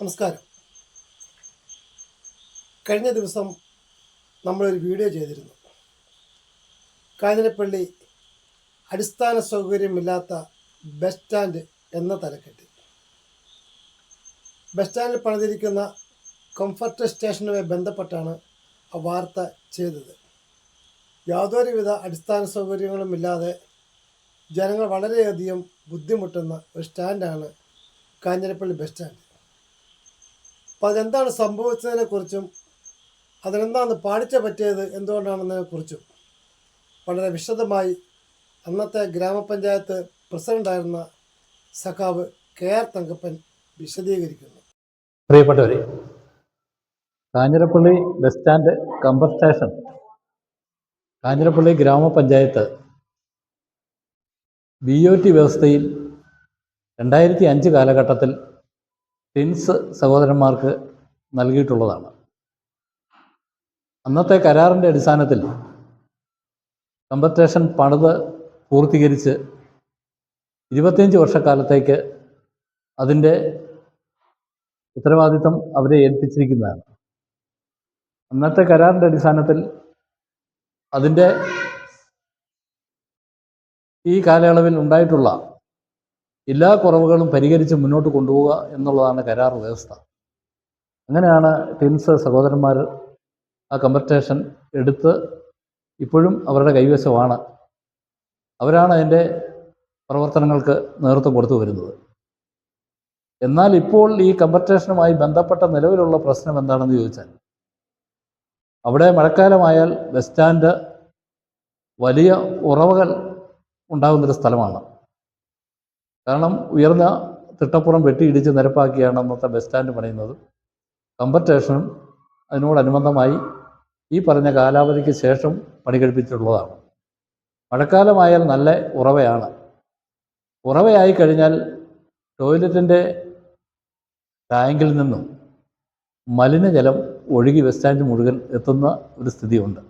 നമസ്കാരം. കഴിഞ്ഞ ദിവസം നമ്മളൊരു വീഡിയോ ചെയ്തിരുന്നു. കാഞ്ഞിരപ്പള്ളി അടിസ്ഥാന സൗകര്യമില്ലാത്ത ബസ് സ്റ്റാൻഡ് എന്ന തലക്കെട്ടിൽ. ബസ് സ്റ്റാൻഡിൽ പണിതിരിക്കുന്ന കംഫർട്ട് സ്റ്റേഷനുമായി ബന്ധപ്പെട്ടാണ് ആ വാർത്ത ചെയ്തത്. യാതൊരുവിധ അടിസ്ഥാന സൗകര്യങ്ങളും ഇല്ലാതെ ജനങ്ങൾ വളരെയധികം ബുദ്ധിമുട്ടുന്ന ഒരു സ്റ്റാൻഡാണ് കാഞ്ഞിരപ്പള്ളി ബസ് സ്റ്റാൻഡ്. അപ്പോൾ അതെന്താണ് സംഭവിച്ചതിനെക്കുറിച്ചും അതിനെന്താണ് പാടിച്ച പറ്റിയത് എന്തുകൊണ്ടാണെന്നതിനെക്കുറിച്ചും വളരെ വിശദമായി അന്നത്തെ ഗ്രാമപഞ്ചായത്ത് പ്രസിഡൻ്റായിരുന്ന സഖാവ് KR തങ്കപ്പൻ വിശദീകരിക്കുന്നു. പ്രിയപ്പെട്ടവരെ, Kanjirappally bus stand കമ്പർ station Kanjirappally ഗ്രാമപഞ്ചായത്ത് BOT വ്യവസ്ഥയിൽ 2005 കാലഘട്ടത്തിൽ ടിൻസ് സഹോദരന്മാർക്ക് നൽകിയിട്ടുള്ളതാണ്. അന്നത്തെ കരാറിൻ്റെ അടിസ്ഥാനത്തിൽ കമ്പർ സ്റ്റേഷൻ പണിത് പൂർത്തീകരിച്ച് 25 വർഷക്കാലത്തേക്ക് അതിൻ്റെ ഉത്തരവാദിത്വം അവരെ ഏൽപ്പിച്ചിരിക്കുന്നതാണ്. അന്നത്തെ കരാറിൻ്റെ അടിസ്ഥാനത്തിൽ അതിൻ്റെ ഈ കാലയളവിൽ ഉണ്ടായിട്ടുള്ള എല്ലാ കുറവുകളും പരിഹരിച്ച് മുന്നോട്ട് കൊണ്ടുപോവുക എന്നുള്ളതാണ് കരാർ വ്യവസ്ഥ. അങ്ങനെയാണ് ടിൻസ് സഹോദരന്മാർ ആ കമ്പർ സ്റ്റേഷൻ എടുത്ത് ഇപ്പോഴും അവരുടെ കൈവശമാണ്. അവരാണ് അതിൻ്റെ പ്രവർത്തനങ്ങൾക്ക് നേതൃത്വം കൊടുത്തു വരുന്നത്. എന്നാൽ ഇപ്പോൾ ഈ കമ്പർ സ്റ്റേഷനുമായി ബന്ധപ്പെട്ട നിലവിലുള്ള പ്രശ്നം എന്താണെന്ന് ചോദിച്ചാൽ, അവിടെ മഴക്കാലമായാൽ ബസ് സ്റ്റാൻഡ് വലിയ ഉറവകൾ ഉണ്ടാകുന്നൊരു സ്ഥലമാണ്. കാരണം ഉയർന്ന തിട്ടപ്പുറം വെട്ടിയിടിച്ച് നിരപ്പാക്കിയാണ് അന്നത്തെ ബസ് സ്റ്റാൻഡ് പണിയുന്നത്. കമ്പർ സ്റ്റേഷനും അതിനോടനുബന്ധമായി ഈ പറഞ്ഞ കാലാവധിക്ക് ശേഷം പണി കഴിപ്പിച്ചിട്ടുള്ളതാണ്. മഴക്കാലമായാൽ നല്ല ഉറവയാണ്. ഉറവയായി കഴിഞ്ഞാൽ ടോയ്ലറ്റിൻ്റെ ടാങ്കിൽ നിന്നും മലിനജലം ഒഴുകി ബസ് സ്റ്റാൻഡ് മുഴുവൻ എത്തുന്ന ഒരു സ്ഥിതിയുണ്ട്.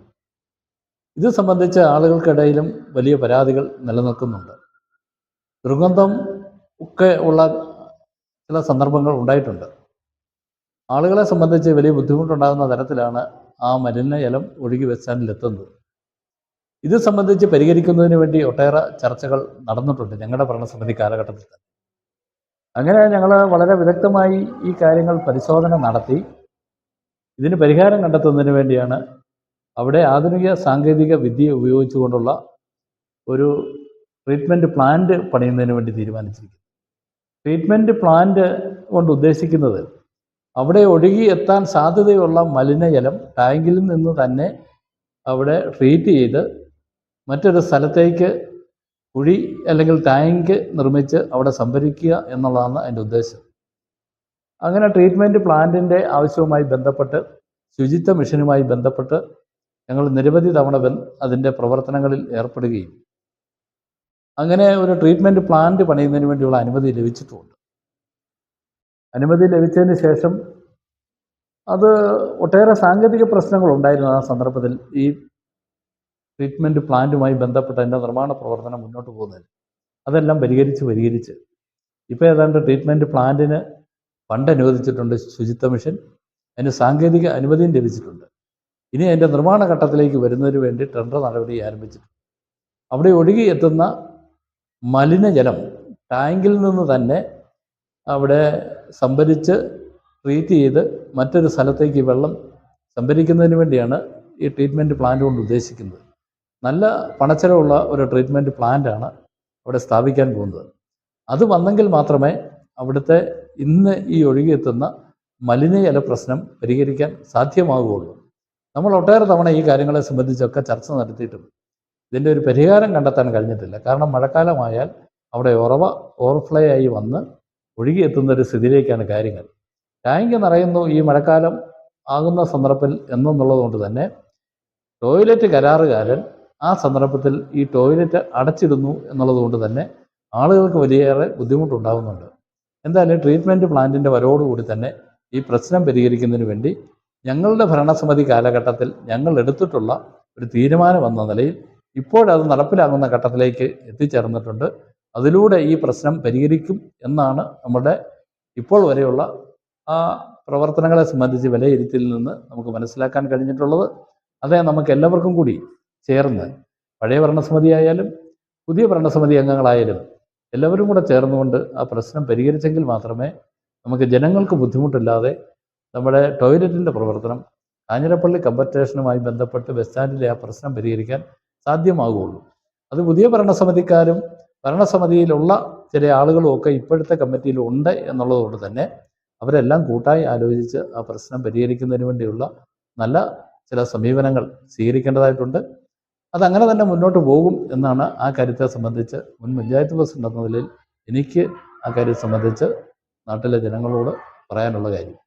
ഇത് സംബന്ധിച്ച് ആളുകൾക്കിടയിലും വലിയ പരാതികൾ നിലനിൽക്കുന്നുണ്ട്. ദുർഗന്ധം ഒക്കെ ഉള്ള ചില സന്ദർഭങ്ങൾ ഉണ്ടായിട്ടുണ്ട്. ആളുകളെ സംബന്ധിച്ച് വലിയ ബുദ്ധിമുട്ടുണ്ടാകുന്ന തരത്തിലാണ് ആ മലിനജലം ഒഴുകി ബസ് സ്റ്റാൻഡിൽ എത്തുന്നത്. ഇത് സംബന്ധിച്ച് പരിഹരിക്കുന്നതിന് വേണ്ടി ഒട്ടേറെ ചർച്ചകൾ നടന്നിട്ടുണ്ട് ഞങ്ങളുടെ ഭരണസമിതി കാലഘട്ടത്തിൽ തന്നെ. അങ്ങനെ ഞങ്ങൾ വളരെ വിദഗ്ധമായി ഈ കാര്യങ്ങൾ പരിശോധന നടത്തി ഇതിന് പരിഹാരം കണ്ടെത്തുന്നതിന് വേണ്ടിയാണ് അവിടെ ആധുനിക സാങ്കേതിക വിദ്യ ഉപയോഗിച്ചുകൊണ്ടുള്ള ഒരു ട്രീറ്റ്മെൻറ്റ് പ്ലാന്റ് പണിയുന്നതിന് വേണ്ടി തീരുമാനിച്ചിരിക്കുന്നു. ട്രീറ്റ്മെൻറ്റ് പ്ലാന്റ് കൊണ്ട് ഉദ്ദേശിക്കുന്നത് അവിടെ ഒഴുകി എത്താൻ സാധ്യതയുള്ള മലിനജലം ടാങ്കിൽ നിന്ന് തന്നെ അവിടെ ട്രീറ്റ് ചെയ്ത് മറ്റൊരു സ്ഥലത്തേക്ക് കുഴി അല്ലെങ്കിൽ ടാങ്ക് നിർമ്മിച്ച് അവിടെ സംഭരിക്കുക എന്നുള്ളതാണ് അതിൻ്റെ ഉദ്ദേശം. അങ്ങനെ ട്രീറ്റ്മെൻറ്റ് പ്ലാന്റിൻ്റെ ആവശ്യവുമായി ബന്ധപ്പെട്ട് ശുചിത്വ മിഷനുമായി ബന്ധപ്പെട്ട് ഞങ്ങൾ നിരവധി തവണ അതിൻ്റെ പ്രവർത്തനങ്ങളിൽ ഏർപ്പെടുകയും അങ്ങനെ ഒരു ട്രീറ്റ്മെൻറ്റ് പ്ലാന്റ് പണിയുന്നതിന് വേണ്ടിയുള്ള അനുമതി ലഭിച്ചിട്ടുമുണ്ട്. അനുമതി ലഭിച്ചതിന് ശേഷം അത് ഒട്ടേറെ സാങ്കേതിക പ്രശ്നങ്ങളുണ്ടായിരുന്നു. ആ സന്ദർഭത്തിൽ ഈ ട്രീറ്റ്മെൻറ്റ് പ്ലാന്റുമായി ബന്ധപ്പെട്ട അതിൻ്റെ നിർമ്മാണ പ്രവർത്തനം മുന്നോട്ട് പോകുന്നതിന് അതെല്ലാം പരിഹരിച്ച് ഇപ്പോൾ ഏതാണ്ട് ട്രീറ്റ്മെൻറ്റ് പ്ലാന്റിന് ഫണ്ട് അനുവദിച്ചിട്ടുണ്ട് ശുചിത്വ മിഷൻ. അതിന് സാങ്കേതിക അനുമതിയും ലഭിച്ചിട്ടുണ്ട്. ഇനി അതിൻ്റെ നിർമ്മാണ ഘട്ടത്തിലേക്ക് വരുന്നതിന് വേണ്ടി ടെൻഡർ നടപടി ആരംഭിച്ചിട്ടുണ്ട്. അവിടെ ഒഴുകി എത്തുന്ന മലിനജലം ടാങ്കിൽ നിന്ന് തന്നെ അവിടെ സംഭരിച്ച് ട്രീറ്റ് ചെയ്ത് മറ്റൊരു സ്ഥലത്തേക്ക് വെള്ളം സംഭരിക്കുന്നതിന് വേണ്ടിയാണ് ഈ ട്രീറ്റ്മെൻറ്റ് പ്ലാന്റ് കൊണ്ട് ഉദ്ദേശിക്കുന്നത്. നല്ല പണച്ചെലവുള്ള ഒരു ട്രീറ്റ്മെൻറ്റ് പ്ലാന്റാണ് അവിടെ സ്ഥാപിക്കാൻ പോകുന്നത്. അത് വന്നെങ്കിൽ മാത്രമേ അവിടുത്തെ ഇന്ന് ഈ ഒഴുകിയെത്തുന്ന മലിനജല പ്രശ്നം പരിഹരിക്കാൻ സാധ്യമാകുകയുള്ളൂ. നമ്മൾ ഒട്ടേറെ തവണ ഈ കാര്യങ്ങളെ സംബന്ധിച്ചൊക്കെ ചർച്ച നടത്തിയിട്ടും ഇതിൻ്റെ ഒരു പരിഹാരം കണ്ടെത്താൻ കഴിഞ്ഞിട്ടില്ല. കാരണം മഴക്കാലമായാൽ അവിടെ ഉറവ ഓവർഫ്ലോ ആയി വന്ന് ഒഴുകിയെത്തുന്ന ഒരു സ്ഥിതിയിലേക്കാണ് കാര്യങ്ങൾ. ടാങ്ക് നിറയുന്നു ഈ മഴക്കാലം ആകുന്ന സന്ദർഭത്തിൽ എന്നുള്ളത് കൊണ്ട് തന്നെ ടോയ്ലറ്റ് കരാറുകാരൻ ആ സന്ദർഭത്തിൽ ഈ ടോയ്ലറ്റ് അടച്ചിടുന്നു എന്നുള്ളത് കൊണ്ട് തന്നെ ആളുകൾക്ക് വലിയേറെ ബുദ്ധിമുട്ടുണ്ടാകുന്നുണ്ട്. എന്തായാലും ട്രീറ്റ്മെൻറ്റ് പ്ലാന്റിൻ്റെ വരവോടുകൂടി തന്നെ ഈ പ്രശ്നം പരിഹരിക്കുന്നതിന് വേണ്ടി ഞങ്ങളുടെ ഭരണസമിതി കാലഘട്ടത്തിൽ ഞങ്ങൾ എടുത്തിട്ടുള്ള ഒരു തീരുമാനം എന്ന നിലയിൽ ഇപ്പോഴത് നടപ്പിലാകുന്ന ഘട്ടത്തിലേക്ക് എത്തിച്ചേർന്നിട്ടുണ്ട്. അതിലൂടെ ഈ പ്രശ്നം പരിഹരിക്കും എന്നാണ് നമ്മുടെ ഇപ്പോൾ വരെയുള്ള ആ പ്രവർത്തനങ്ങളെ സംബന്ധിച്ച് വിലയിരുത്തലിൽ നിന്ന് നമുക്ക് മനസ്സിലാക്കാൻ കഴിഞ്ഞിട്ടുള്ളത്. അതേ നമുക്ക് എല്ലാവർക്കും കൂടി ചേർന്ന്, പഴയ ഭരണസമിതി ആയാലും പുതിയ ഭരണസമിതി അംഗങ്ങളായാലും എല്ലാവരും കൂടെ ചേർന്നുകൊണ്ട് ആ പ്രശ്നം പരിഹരിച്ചെങ്കിൽ മാത്രമേ നമുക്ക് ജനങ്ങൾക്ക് ബുദ്ധിമുട്ടില്ലാതെ നമ്മുടെ ടോയ്ലറ്റിൻ്റെ പ്രവർത്തനം കാഞ്ഞിരപ്പള്ളി കമ്പർ സ്റ്റേഷനുമായി ബന്ധപ്പെട്ട് ബസ് സ്റ്റാൻഡിലെ ആ പ്രശ്നം പരിഹരിക്കാൻ സാധ്യമാകുകയുള്ളൂ. അത് പുതിയ ഭരണസമിതിക്കാരും ഭരണസമിതിയിലുള്ള ചില ആളുകളും ഒക്കെ ഇപ്പോഴത്തെ കമ്മിറ്റിയിൽ ഉണ്ട് എന്നുള്ളതുകൊണ്ട് തന്നെ അവരെല്ലാം കൂട്ടായി ആലോചിച്ച് ആ പ്രശ്നം പരിഹരിക്കുന്നതിന് വേണ്ടിയുള്ള നല്ല ചില സമീപനങ്ങൾ സ്വീകരിക്കേണ്ടതായിട്ടുണ്ട്. അതങ്ങനെ തന്നെ മുന്നോട്ട് പോകും എന്നാണ് ആ കാര്യത്തെ സംബന്ധിച്ച് മുൻ പഞ്ചായത്ത് പ്രസിഡന്റ് എന്ന നിലയിൽ എനിക്ക് ആ കാര്യം സംബന്ധിച്ച് നാട്ടിലെ ജനങ്ങളോട് പറയാനുള്ള കാര്യം.